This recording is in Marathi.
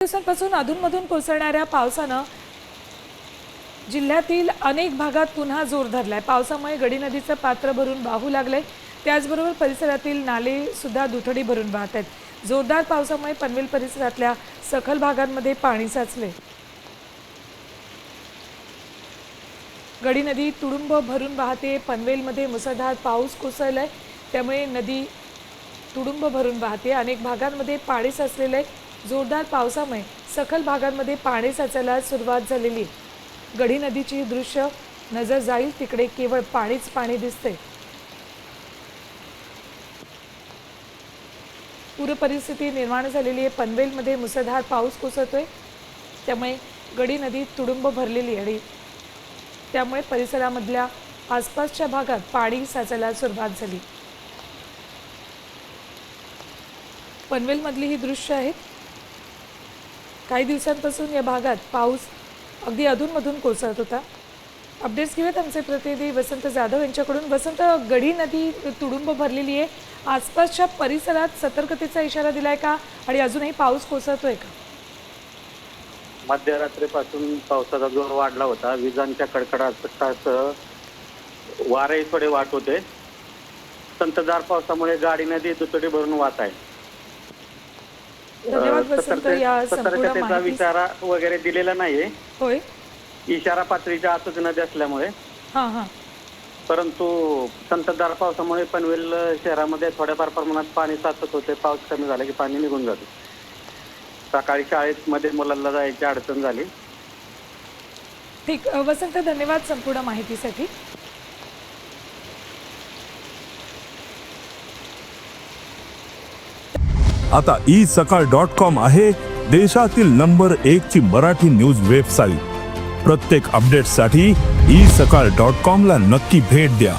दिवसांपासून अधूनमधून कोसळणाऱ्या पावसानं जिल्ह्यातील अनेक भागात पुन्हा जोर धरलाय। पावसामुळे गडी नदीचं पात्र भरून वाहू लागलंय। त्याचबरोबर परिसरातील नाले सुद्धा दुथडी भरून वाहत आहेत। जोरदार पावसामुळे पनवेल परिसरातल्या सखल भागांमध्ये पाणी साचले। गडी नदी तुडुंब भरून वाहते। पनवेलमध्ये मुसळधार पाऊस कोसळलाय, त्यामुळे नदी तुडुंब भरून वाहते। अनेक भागांमध्ये पाणी साचलेलं आहे। जोरदार पावसामुळे सखल भागांमध्ये पाणी साचायला सुरुवात झालेली आहे। गडी नदीची दृश्य नजर जाईल तिकडे केवळ पाणीच पाणी दिसते। पूर परिस्थिती निर्माण झालेली आहे। पनवेलमध्ये मुसळधार पाऊस कोसळतोय, त्यामुळे गडी नदी तुडुंब भरलेली आहे। त्यामुळे परिसरामधल्या आसपासच्या भागात पाणी साचायला सुरुवात झाली। पनवेलमधली ही दृश्य आहेत। काही दिवसांपासून या भागात पाऊस अगदी अधूनमधून कोसळत होता। अपडेट्स घेऊयात आमचे प्रतिनिधी वसंत जाधव यांच्याकडून। वसंत, गडी नदी तुडुंब भरलेली आहे, आसपासच्या परिसरात सतर्कतेचा इशारा दिलाय का आणि अजूनही पाऊस कोसळतोय का? मध्यरात्रीपासून पावसाचा जोर वाढला होता। विजांच्या कडकडाटासह वारेही थोडे वाहत होते। संततधार पावसामुळे गाडी नदी दुथडी भरून वाहत आहे। धन्यवाद वसंत, या सतर्कतेचा इशारा वगैरे दिलेला नाहीये। होय, इशारा पातळीच्या आतच नदी असल्यामुळे। परंतु संततधार पावसामुळे पनवेल शहरामध्ये थोड्याफार प्रमाणात पाणी साचत होते। पाऊस कमी झाला की पाणी निघून जाते। सकाळी शाळेत मध्ये मुलांना जायची अडचण झाली। ठीक वसंत, धन्यवाद संपूर्ण माहितीसाठी। आता isakal.com आहे देशातील नंबर 1 ची मराठी न्यूज वेबसाईट। प्रत्येक अपडेटसाठी isakal.com ला नक्की भेट द्या।